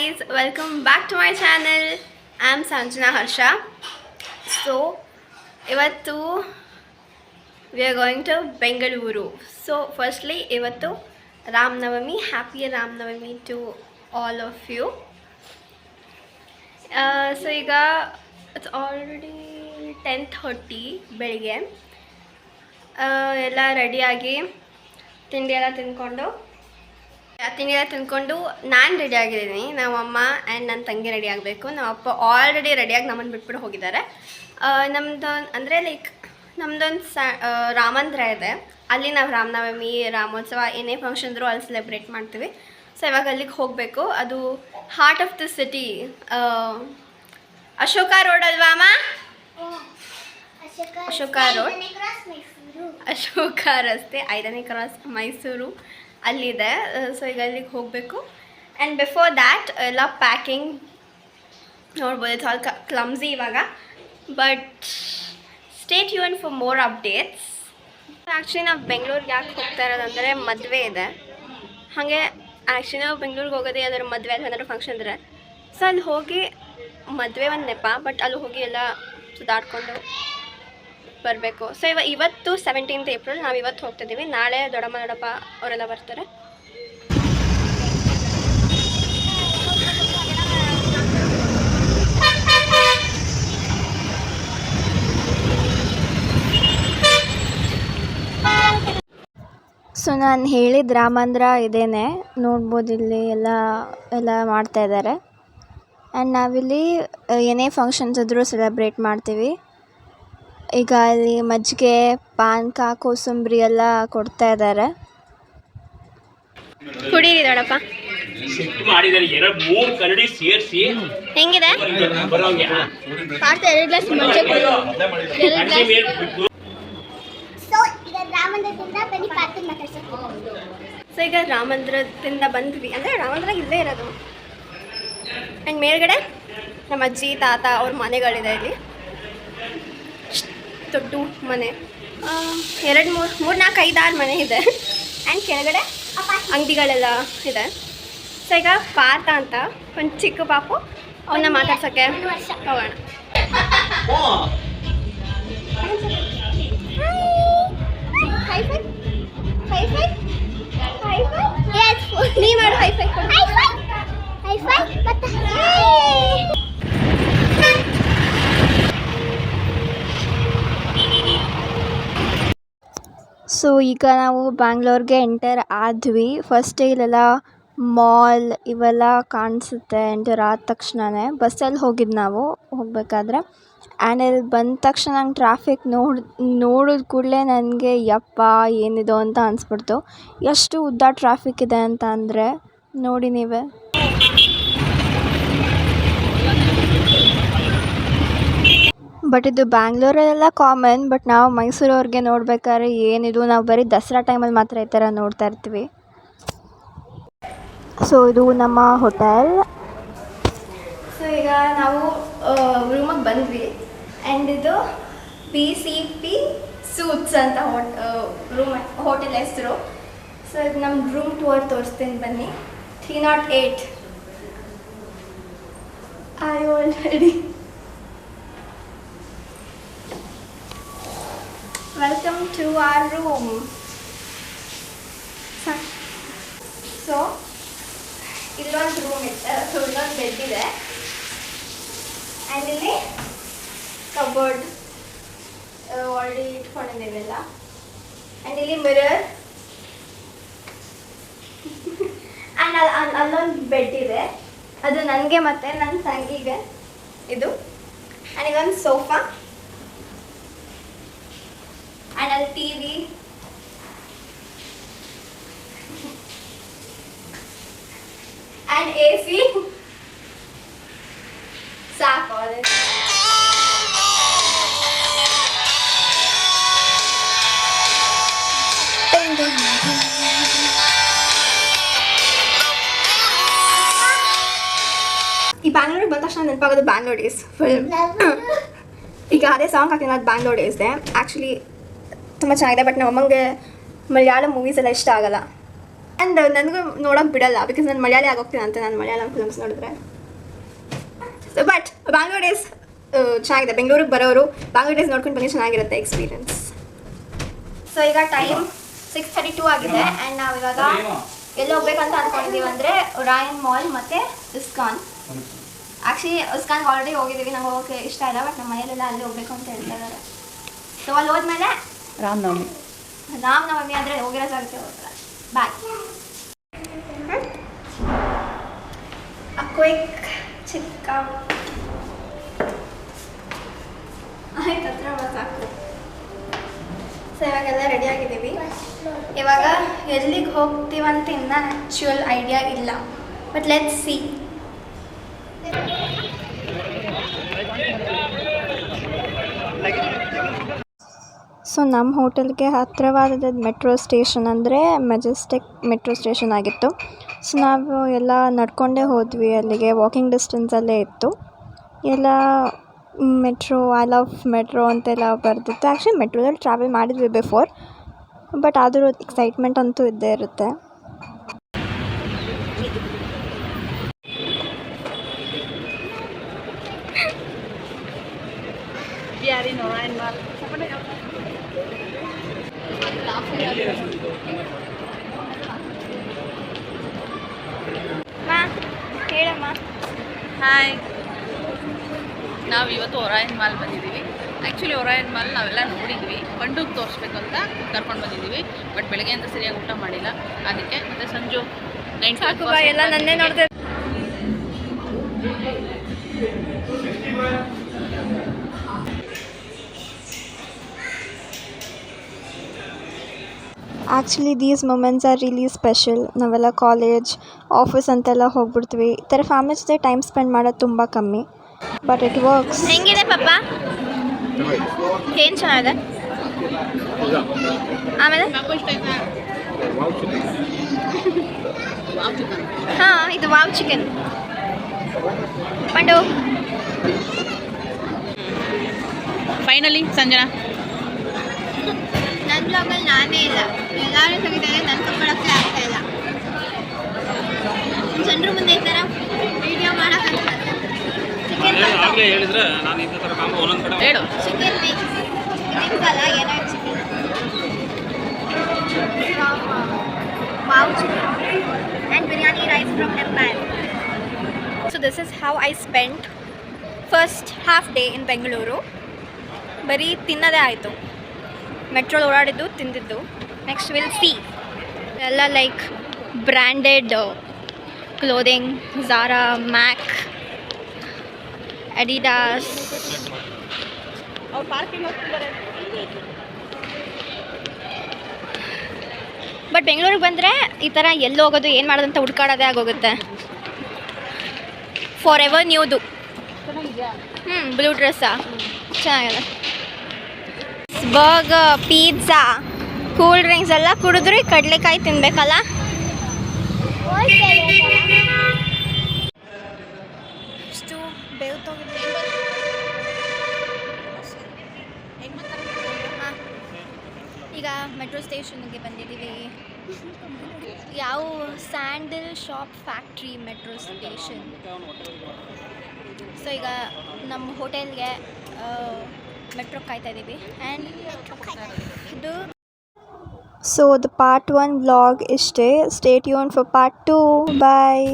guys, welcome back to my channel. I am Sanjana Harsha. So, ivattu we are going to Bengaluru. So, firstly, ivattu Ram Navami. Happy Ram Navami to all of you. So, iga it's already 10:30 ಬೆಳಿಗ್ಗೆ ಎಲ್ಲ ರೆಡಿಯಾಗಿ ತಿಂಡಿ ಎಲ್ಲ ತಿಂದ್ಕೊಂಡು ನಾನು ready ಆಗಿದ್ದೀನಿ. ನಮ್ಮಮ್ಮ and ನನ್ನ ತಂಗಿ ರೆಡಿ ಆಗಬೇಕು. ನಮ್ಮಪ್ಪ ಆಲ್ರೆಡಿ ರೆಡಿಯಾಗಿ ನಮ್ಮನ್ನು ಬಿಟ್ಬಿಟ್ಟು ಹೋಗಿದ್ದಾರೆ. ನಮ್ಮದು ಅಂದರೆ ನಮ್ಮದೊಂದು ರಾಮಂದ್ರ ಇದೆ. ಅಲ್ಲಿ ನಾವು ರಾಮನವಮಿ, ರಾಮೋತ್ಸವ ಏನೇ ಫಂಕ್ಷನ್ ಇದ್ರೂ ಅಲ್ಲಿ ಸೆಲೆಬ್ರೇಟ್ ಮಾಡ್ತೀವಿ. ಸೊ ಇವಾಗ ಅಲ್ಲಿಗೆ ಹೋಗಬೇಕು. ಅದು heart of the city, Ashoka road ಅಲ್ವಾ ಅಮ್ಮ? ಅಶೋಕ ರೋಡ್, ಅಶೋಕ ರಸ್ತೆ, 5ನೇ ಕ್ರಾಸ್, ಮೈಸೂರು ಅಲ್ಲಿದೆ. ಸೊ ಈಗ ಅಲ್ಲಿಗೆ ಹೋಗಬೇಕು. ಆ್ಯಂಡ್ ಬಿಫೋರ್ ದ್ಯಾಟ್ ಎಲ್ಲ ಪ್ಯಾಕಿಂಗ್ ನೋಡ್ಬೋದು. ಇಟ್ಸ್ ಆಲ್ ಕ್ಲಮ್ಸಿ ಇವಾಗ, but stay tune for more updates. Actually ನಾವು ಬೆಂಗಳೂರಿಗೆ ಯಾಕೆ ಹೋಗ್ತಾ ಇರೋದಂದರೆ ಮದುವೆ ಇದೆ. ಹಾಗೆ ಆ್ಯಕ್ಚುಲಿ ನಾವು ಬೆಂಗಳೂರಿಗೆ ಹೋಗೋದೇ ಯಾವ್ದಾದ್ರು ಮದುವೆ ಅಥವಾ ಏನಾದ್ರು ಫಂಕ್ಷನ್ ಇದ್ರೆ, ಸೊ ಅಲ್ಲಿ ಹೋಗಿ ಮದುವೆ ಒಂದು ನೆಪ, ಬಟ್ ಅಲ್ಲಿ ಹೋಗಿ ಎಲ್ಲ ಸುಧಾಡ್ಕೊಂಡು ಬರಬೇಕು. ಸೊ ಇವತ್ತು 17th ಏಪ್ರಿಲ್, ನಾವು ಇವತ್ತು ಹೋಗ್ತಿದ್ದೀವಿ. ನಾಳೆ ದೊಡ್ಡಮ್ಮ ದೊಡ್ಡಪ್ಪ ಅವರೆಲ್ಲ ಬರ್ತಾರೆ. ಸೊ ನಾನು ಹೇಳಿದ ರಾಮಂದ್ರ ಇದೇನೆ, ನೋಡ್ಬೋದು. ಇಲ್ಲಿ ಎಲ್ಲ ಮಾಡ್ತಾಯಿದ್ದಾರೆ. ಆ್ಯಂಡ್ ನಾವಿಲ್ಲಿ ಏನೇ ಫಂಕ್ಷನ್ಸ್ ಇದ್ರೂ ಸೆಲೆಬ್ರೇಟ್ ಮಾಡ್ತೀವಿ. ಈಗ ಅಲ್ಲಿ ಮಜ್ಜಿಗೆ, ಪಾನಕ, ಕೋಸಂಬರಿ ಎಲ್ಲ ಕೊಡ್ತಾ ಇದ್ದಾರೆ. ಕುಡೀರಿ ದೊಡ್ಡಪ್ಪ. ಹೆಂಗಿದೆ? ಸೊ ಈಗ ರಾಮಂದ್ರದಿಂದ ಬಂದ್ವಿ. ಅಂದರೆ ರಾಮಂದ್ರ ಇಲ್ಲೇ ಇರೋದು. ಆ್ಯಂಡ್ ಮೇಲ್ಗಡೆ ನಮ್ಮ ಅಜ್ಜಿ ತಾತ ಅವ್ರ ಮನೆಗಳಿದೆ. ಇಲ್ಲಿ ದೊಡ್ಡ ಮನೆ, 2, 3, 4, 5, 6 ಮನೆ ಇದೆ. ಆ್ಯಂಡ್ ಕೆಳಗಡೆ ಅಂಗಡಿಗಳೆಲ್ಲ ಇದೆ. ಸೊ ಈಗ ಪಾರ್ಥ ಅಂತ ಒಂದು ಚಿಕ್ಕ ಪಾಪು, ಅವನ್ನ ಮಾತಾಡ್ಸೋಕ್ಕೆ ಹೋಗೋಣ. ನೀ ಮಾಡು ಹೈಫೈ. ಸೊ ಈಗ ನಾವು ಬ್ಯಾಂಗ್ಳೂರ್ಗೆ ಎಂಟರ್ ಆದ್ವಿ. ಫಸ್ಟ್ ಇಲ್ಲೆಲ್ಲ ಮಾಲ್ ಇವೆಲ್ಲ ಕಾಣಿಸುತ್ತೆ ಎಂಟರ್ ಆದ ತಕ್ಷಣವೇ. ಬಸ್ಸಲ್ಲಿ ಹೋಗಿದ್ದು ನಾವು ಹೋಗಬೇಕಾದ್ರೆ. ಆ್ಯಂಡ್ ಇಲ್ಲಿ ಬಂದ ತಕ್ಷಣ ನಂಗೆ ಟ್ರಾಫಿಕ್ ನೋಡಿದ ಕೂಡಲೇ ನನಗೆ ಯಪ್ಪ ಏನಿದು ಅಂತ ಅನಿಸ್ಬಿಡ್ತು. ಎಷ್ಟು ಉದ್ದ ಟ್ರಾಫಿಕ್ ಇದೆ ಅಂತ ಅಂದರೆ ನೋಡಿ ನೀವೇ. ಬಟ್ ಇದು ಬ್ಯಾಂಗ್ಳೂರಲ್ಲೆಲ್ಲ ಕಾಮನ್. ಬಟ್ ನಾವು ಮೈಸೂರವ್ರಿಗೆ ನೋಡ್ಬೇಕಾದ್ರೆ ಏನಿದು, ನಾವು ಬರೀ ದಸರಾ ಟೈಮಲ್ಲಿ ಮಾತ್ರ ಈ ಥರ ನೋಡ್ತಾ ಇರ್ತೀವಿ. ಸೊ ಇದು ನಮ್ಮ ಹೋಟೆಲ್. ಸೊ ಈಗ ನಾವು ರೂಮಿಗೆ ಬಂದ್ವಿ. ಆ್ಯಂಡ್ ಇದು BCP ಸೂಟ್ಸ್ ಅಂತ ಹೋಟೆಲ್ ಹೆಸರು. ಸೊ ಇದು ನಮ್ಮ ರೂಮ್ ಟೂರ್ ತೋರಿಸ್ತೀನಿ ಬನ್ನಿ. 308 already. Welcome to our room. So, ಇಲ್ಲೊಂದು ರೂಮ್ ಇದೆ, ಇಲ್ಲೊಂದು ಬೆಡ್ ಇದೆ. ಆ್ಯಂಡ್ ಇಲ್ಲಿ ಕಬೋರ್ಡ್ ಆಲ್ರೆಡಿ ಇಟ್ಕೊಂಡಿದ್ದೀವೆಲ್ಲ. ಆ್ಯಂಡ್ ಇಲ್ಲಿ ಮಿರರ್. ಆ್ಯಂಡ್ ಅಲ್ಲೊಂದು ಬೆಡ್ ಇದೆ, ಅದು ನನಗೆ ಮತ್ತು ನನ್ನ ತಂಗಿಗೆ ಇದು. ಆ್ಯಂಡ್ ಇದೊಂದು ಸೋಫಾ. ಆ್ಯಂಡ್ ಅಲ್ಲಿ TV. And AC. ಸಾಕು ಅದೇ. ಈ ಬ್ಯಾಂಗ್ಳೂರಿಗೆ ಬಂದ ತಕ್ಷಣ ನೆನಪಾಗೋದು ಬ್ಯಾಂಗ್ಳೂರ್ ಡೇಸ್ ಫಿಲ್ಮ್. ಈಗ ಅದೇ ಸಾಂಗ್ ಹಾಕಿನ ಅದು ಬ್ಯಾಂಗ್ಳೂರ್ ಡೇಸ್ದೆ. ಆ್ಯಕ್ಚುಲಿ ತುಂಬ ಚೆನ್ನಾಗಿದೆ. ಬಟ್ ನಮ್ಮ ಅಮ್ಮಂಗೆ ಮಲಯಾಳಂ ಮೂವೀಸ್ ಎಲ್ಲ ಇಷ್ಟ ಆಗಲ್ಲ. ಆ್ಯಂಡ್ ನನಗೂ ನೋಡೋಕೆ ಬಿಡಲ್ಲ ಬಿಕಾಸ್ ನಾನು ಮಲಯಾಳಿ ಆಗೋಗ್ತೀನಿ ಅಂತ ನಾನು ಮಲಯಾಳಂ ಫಿಲ್ಮ್ಸ್ ನೋಡಿದ್ರೆ. ಸೊ ಬಟ್ ಬ್ಯಾಂಗ್ಳೂರ್ ಡೇಸ್ ಚೆನ್ನಾಗಿದೆ. ಬೆಂಗಳೂರಿಗೆ ಬರೋರು ಬ್ಯಾಂಗ್ಳೂರ್ ಡೇಸ್ ನೋಡ್ಕೊಂಡು ಬನ್ನಿ, ಚೆನ್ನಾಗಿರುತ್ತೆ ಎಕ್ಸ್ಪೀರಿಯನ್ಸ್. ಸೊ ಈಗ ಟೈಮ್ 6:32 ಆಗಿದೆ ಆ್ಯಂಡ್ ನಾವು ಇವಾಗ ಎಲ್ಲಿ ಹೋಗ್ಬೇಕಂತ ಅಂದ್ಕೊಂಡಿದ್ದೀವಿ ಅಂದರೆ ಒರಾಯನ್ ಮಾಲ್ ಮತ್ತು ಇಸ್ಕಾನ್. ಆ್ಯಕ್ಚುಲಿ ಇಸ್ಕಾನ್ಗೆ ಆಲ್ರೆಡಿ ಹೋಗಿದ್ದೀವಿ, ನಂಗೆ ಹೋಗೋಕ್ಕೆ ಇಷ್ಟ ಇಲ್ಲ, ಬಟ್ ನಮ್ಮ ಮನೆಯಲ್ಲೆಲ್ಲ ಅಲ್ಲಿ ಹೋಗ್ಬೇಕು ಅಂತ ಹೇಳ್ತಾ ಇದ್ದಾರೆ. ಸೊ ಅಲ್ಲಿ ಹೋದ್ಮೇಲೆ ರಾಮನವಮಿ ಅಂದರೆ ಹೋಗಿರೋ ಜಾಗಕ್ಕೆ ಹೋಗಲ್ಲ. ಬಾಯ್. ಕ್ವಿಕ್ ಚಿಕ್ಕ ಆಯ್ತು, ಹತ್ರ ಸಾಕು. ಸೊ ಇವಾಗೆಲ್ಲ ರೆಡಿ ಆಗಿದ್ದೀವಿ. ಇವಾಗ ಎಲ್ಲಿಗೆ ಹೋಗ್ತೀವಂತ ಇನ್ನೂ ಆ್ಯಕ್ಚುಯಲ್ ಐಡಿಯಾ ಇಲ್ಲ, ಬಟ್ ಲೆಟ್ಸ್ ಸಿ. ಸೊ ನಮ್ಮ ಹೋಟೆಲ್ಗೆ ಹತ್ತಿರವಾದ ಮೆಟ್ರೋ ಸ್ಟೇಷನ್ ಅಂದರೆ ಮೆಜೆಸ್ಟಿಕ್ ಮೆಟ್ರೋ ಸ್ಟೇಷನ್ ಆಗಿತ್ತು. ಸೊ ನಾವು ಎಲ್ಲ ನಡ್ಕೊಂಡೇ ಹೋದ್ವಿ ಅಲ್ಲಿಗೆ, ವಾಕಿಂಗ್ ಡಿಸ್ಟೆನ್ಸಲ್ಲೇ ಇತ್ತು. ಎಲ್ಲ ಮೆಟ್ರೋ, ಐ ಲವ್ ಮೆಟ್ರೋ ಅಂತೆಲ್ಲ ಬರ್ದಿತ್ತು. ಆ್ಯಕ್ಚುಲಿ ಮೆಟ್ರೋದಲ್ಲಿ ಟ್ರಾವೆಲ್ ಮಾಡಿದ್ವಿ ಬಿಫೋರ್, ಬಟ್ ಆದರೂ ಎಕ್ಸೈಟ್ಮೆಂಟ್ ಅಂತೂ ಇದ್ದೇ ಇರುತ್ತೆ. ಹೇಳಮ್ಮ. ಹಾಯ್, ನಾವು ಇವತ್ತು ಒರಾಯನ್ ಮಾಲ್ ಬಂದಿದ್ದೀವಿ. ಆ್ಯಕ್ಚುಲಿ ಒರಾಯನ್ ಮಾಲ್ ನಾವೆಲ್ಲ ನೋಡಿದ್ವಿ, ಬಂಡುಗೆ ತೋರಿಸ್ಬೇಕು ಅಂತ ಕರ್ಕೊಂಡು ಬಂದಿದ್ದೀವಿ. ಬಟ್ ಬೆಳಗ್ಗೆಯಿಂದ ಸರಿಯಾಗಿ ಊಟ ಮಾಡಿಲ್ಲ, ಅದಕ್ಕೆ ಮತ್ತು ಸಂಜು 9 ಎಲ್ಲ ನನ್ನೇ ನೋಡ್ದೆ. Actually these moments are really special. ನಾವೆಲ್ಲ ಕಾಲೇಜ್, ಆಫೀಸ್ ಅಂತೆಲ್ಲ ಹೋಗ್ಬಿಡ್ತೀವಿ. ಈ ಥರ ಫ್ಯಾಮಿಲಿ ಜೊತೆ ಟೈಮ್ ಸ್ಪೆಂಡ್ ಮಾಡೋದು ತುಂಬ ಕಮ್ಮಿ, ಬಟ್ ಇಟ್ ವರ್ಕ್ಸ್. ಹೆಂಗಿದೆ ಪಪ್ಪ? ಏನು ಚೆನ್ನಾಗಿದೆ. ಆಮೇಲೆ ಹಾಂ, ಇದು wow chicken. Pandu finally Sanjana ನನ್ನ ಬ್ಲಾಗಲ್ಲಿ ನಾನೇ ಇಲ್ಲ, ಎಲ್ಲರೂ ತೆಗಿತಾರೆ, ನನ್ನ ತಗೊಳಕ್ಕೆ ಆಗ್ತಾ ಇಲ್ಲ. ಜನರು ಮುಂದೆ ಈ ಥರ ವಿಡಿಯೋ ಮಾಡೋಕ್ಕಂತ ಚಿಕನ್ ಹೇಳು. ಚಿಕನ್ ಅಲ್ಲ, ಏನೋ chicken wow chicken and biryani rice from Nepal. So this is how I spent first half day in Bengaluru. ಬರೀ ತಿನ್ನೋದೇ ಆಯಿತು, ಮೆಟ್ರೋಲ್ ಓಡಾಡಿದ್ದು, ತಿಂದಿದ್ದು. ನೆಕ್ಸ್ಟ್ ವಿಲ್ ಸಿ ಎಲ್ಲ like branded clothing, Zara, MAC, Adidas. But ಬೆಂಗಳೂರಿಗೆ ಬಂದರೆ ಈ ಥರ ಎಲ್ಲಿ ಹೋಗೋದು, ಏನು ಮಾಡೋದಂತ ಹುಡ್ಕಾಡೋದೇ ಆಗೋಗುತ್ತೆ. ಫಾರ್ ಎವರ್ ನ್ಯೂದು. ಬ್ಲೂ ಡ್ರೆಸ್ಸಾ ಚೆನ್ನಾಗಿದೆ. ಬರ್ಗರ್, ಪಿಜ್ಜಾ, ಕೂಲ್ ಡ್ರಿಂಕ್ಸ್ ಎಲ್ಲ ಕುಡಿದ್ರೆ ಕಡಲೆಕಾಯಿ ತಿನ್ಬೇಕಲ್ಲ. ಇಷ್ಟು ಬೇವ್ತೋಗಿದ್ದೀವಿ. ಈಗ ಮೆಟ್ರೋ ಸ್ಟೇಷನ್ಗೆ ಬಂದಿದ್ದೀವಿ. ಯಾವ sandal shop factory metro station. So ಈಗ ನಮ್ಮ ಹೋಟೆಲ್ಗೆ ಮೆಟ್ರೋ ಕಾಯ್ತಾ ಇದ್ದೀವಿ ಆ್ಯಂಡ್ ಇದು. ಸೊ ದ ಪಾರ್ಟ್ 1 ವ್ಲಾಗ್ ಇಷ್ಟೇ. Stay tune for part 2. Bye.